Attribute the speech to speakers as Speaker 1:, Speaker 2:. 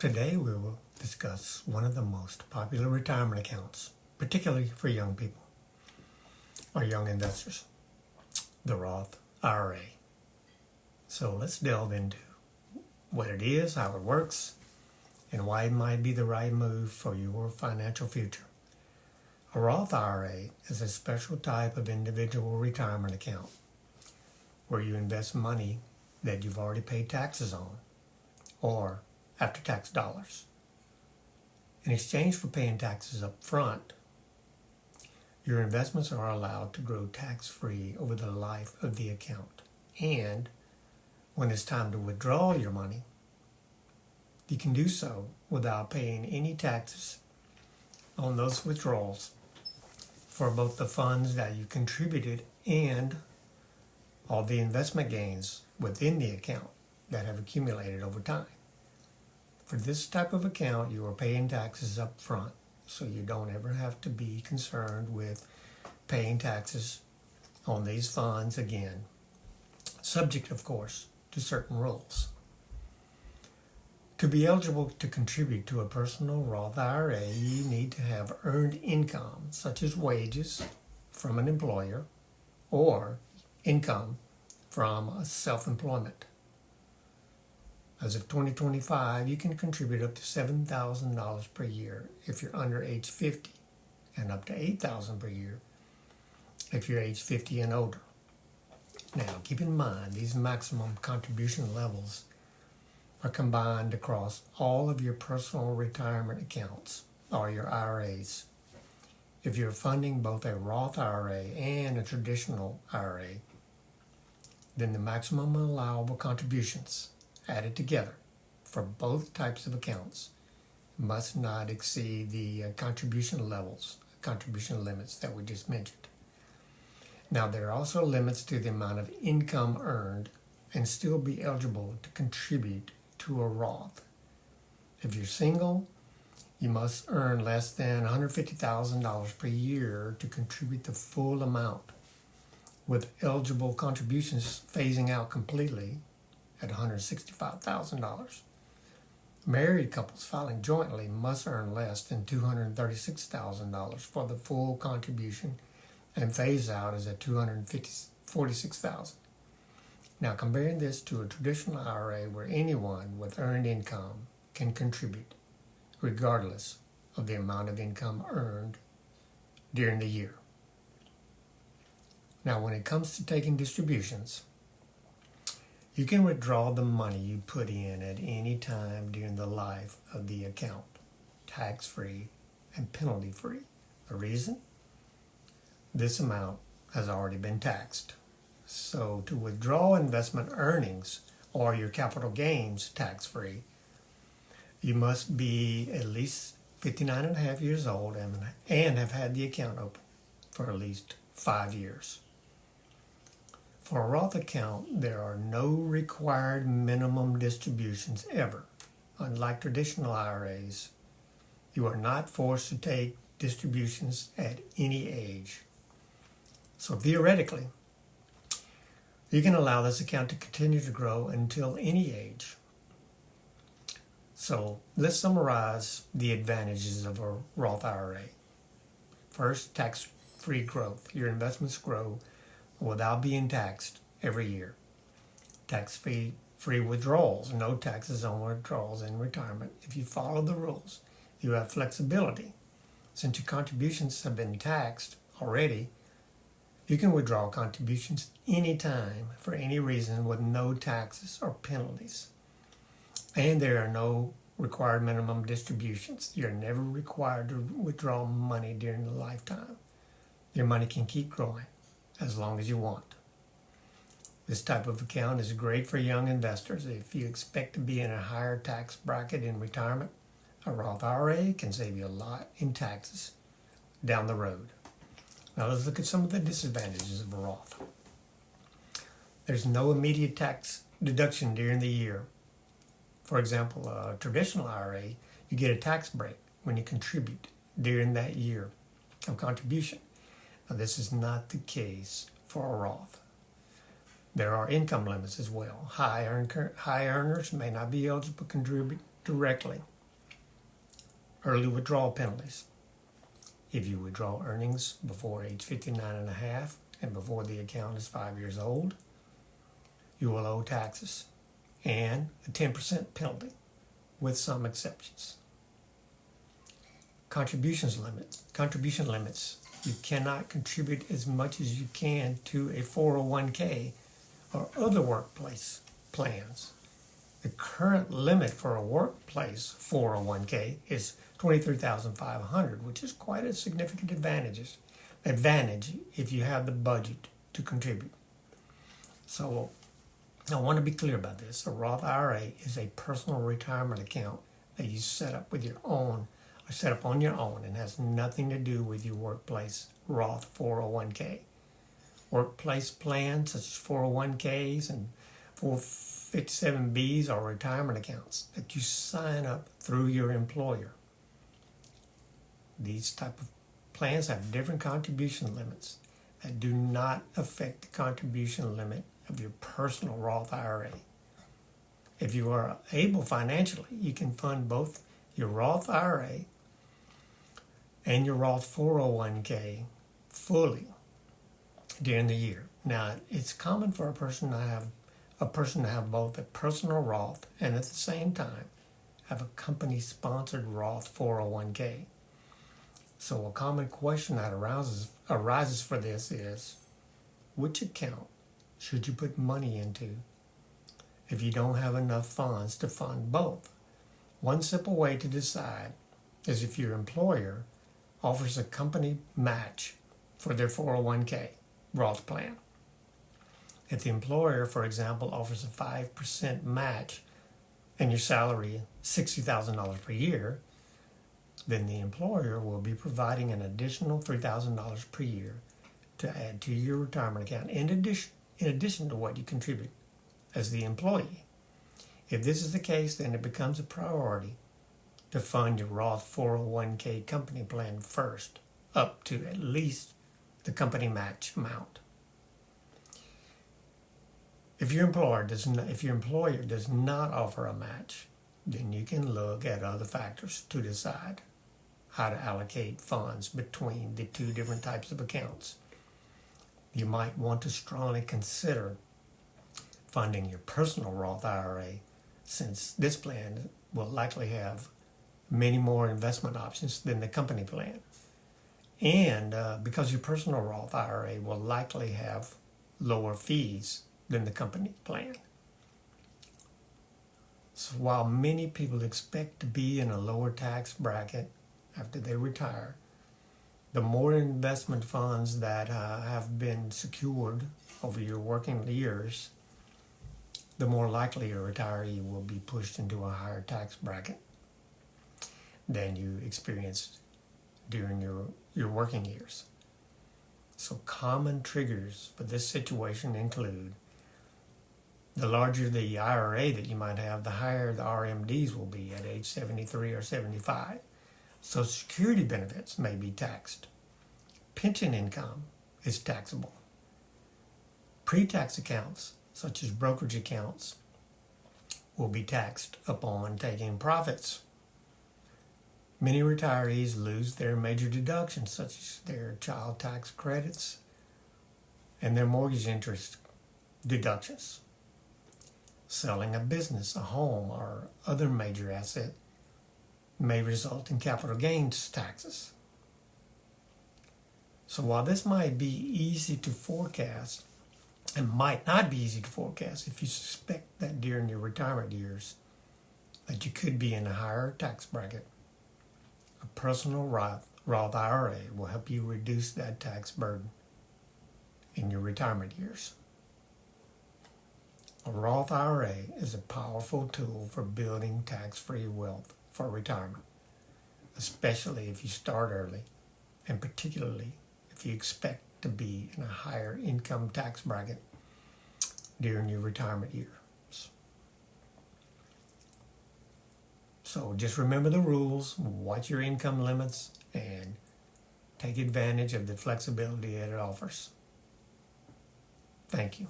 Speaker 1: Today we will discuss one of the most popular retirement accounts, particularly for young people or young investors, the Roth IRA. So let's delve into what it is, how it works, and why it might be the right move for your financial future. A Roth IRA is a special type of individual retirement account where you invest money that you've already paid taxes on or after-tax dollars. In exchange for paying taxes up front, your investments are allowed to grow tax-free over the life of the account. And when it's time to withdraw your money, you can do so without paying any taxes on those withdrawals for both the funds that you contributed and all the investment gains within the account that have accumulated over time. For this type of account, you are paying taxes up front, so you don't ever have to be concerned with paying taxes on these funds again, subject, of course, to certain rules. To be eligible to contribute to a personal Roth IRA, you need to have earned income, such as wages from an employer or income from self-employment. As of 2025, you can contribute up to $7,000 per year if you're under age 50 and up to $8,000 per year if you're age 50 and older. Now, keep in mind, these maximum contribution levels are combined across all of your personal retirement accounts or your IRAs. If you're funding both a Roth IRA and a traditional IRA, then the maximum allowable contributions added together for both types of accounts must not exceed the contribution limits that we just mentioned. Now, there are also limits to the amount of income earned and still be eligible to contribute to a Roth. If you're single, you must earn less than $150,000 per year to contribute the full amount, with eligible contributions phasing out completely at $165,000. Married couples filing jointly must earn less than $236,000 for the full contribution, and phase out is at $246,000. Now, comparing this to a traditional IRA where anyone with earned income can contribute, regardless of the amount of income earned during the year. Now, when it comes to taking distributions, you can withdraw the money you put in at any time during the life of the account, tax-free and penalty-free. The reason? This amount has already been taxed. So to withdraw investment earnings or your capital gains tax-free, you must be at least 59 and a half years old and have had the account open for at least 5 years. For a Roth account, there are no required minimum distributions ever. Unlike traditional IRAs, you are not forced to take distributions at any age. So theoretically, you can allow this account to continue to grow until any age. So let's summarize the advantages of a Roth IRA. First, tax-free growth. Your investments grow without being taxed every year. Tax-free withdrawals. No taxes on withdrawals in retirement. If you follow the rules, you have flexibility. Since your contributions have been taxed already, you can withdraw contributions anytime for any reason with no taxes or penalties. And there are no required minimum distributions. You're never required to withdraw money during the lifetime. Your money can keep growing as long as you want. This type of account is great for young investors. If you expect to be in a higher tax bracket in retirement, a Roth IRA can save you a lot in taxes down the road. Now let's look at some of the disadvantages of a Roth. There's no immediate tax deduction during the year. For example, a traditional IRA, you get a tax break when you contribute during that year of contribution. Now, this is not the case for a Roth. There are income limits as well. High earners may not be eligible to contribute directly early withdrawal penalties. If you withdraw earnings before age 59 and a half and before the account is 5 years old, you will owe taxes and a 10% penalty with some exceptions. Contribution limits. You cannot contribute as much as you can to a 401k or other workplace plans. The current limit for a workplace 401k is $23,500, which is quite a significant advantage if you have the budget to contribute. So I want to be clear about this. A Roth IRA is a personal retirement account that you set up on your own and has nothing to do with your workplace Roth 401k. Workplace plans such as 401ks and 457bs are retirement accounts that you sign up through your employer. These type of plans have different contribution limits that do not affect the contribution limit of your personal Roth IRA. If you are able financially, you can fund both your Roth IRA and your Roth 401k fully during the year. Now, it's common for a person to have both a personal Roth and at the same time have a company-sponsored Roth 401k. So a common question that arises for this is, which account should you put money into if you don't have enough funds to fund both? One simple way to decide is if your employer offers a company match for their 401k Roth plan. If the employer, for example, offers a 5% match and your salary is $60,000 per year, then the employer will be providing an additional $3,000 per year to add to your retirement account in addition to what you contribute as the employee. If this is the case, then it becomes a priority to fund your Roth 401k company plan first, up to at least the company match amount. If your employer does not offer a match, then you can look at other factors to decide how to allocate funds between the two different types of accounts. You might want to strongly consider funding your personal Roth IRA, since this plan will likely have many more investment options than the company plan. And because your personal Roth IRA will likely have lower fees than the company plan. So while many people expect to be in a lower tax bracket after they retire, the more investment funds that have been secured over your working years, the more likely a retiree will be pushed into a higher tax bracket than you experienced during your working years. So common triggers for this situation include the larger the IRA that you might have, the higher the RMDs will be at age 73 or 75. Social Security benefits may be taxed. Pension income is taxable. Pre-tax accounts, such as brokerage accounts, will be taxed upon taking profits. Many retirees lose their major deductions, such as their child tax credits and their mortgage interest deductions. Selling a business, a home, or other major asset may result in capital gains taxes. So while this might be easy to forecast, and might not be easy to forecast if you suspect that during your retirement years that you could be in a higher tax bracket, a personal Roth IRA will help you reduce that tax burden in your retirement years. A Roth IRA is a powerful tool for building tax-free wealth for retirement, especially if you start early, and particularly if you expect to be in a higher income tax bracket during your retirement years. So just remember the rules, watch your income limits, and take advantage of the flexibility that it offers. Thank you.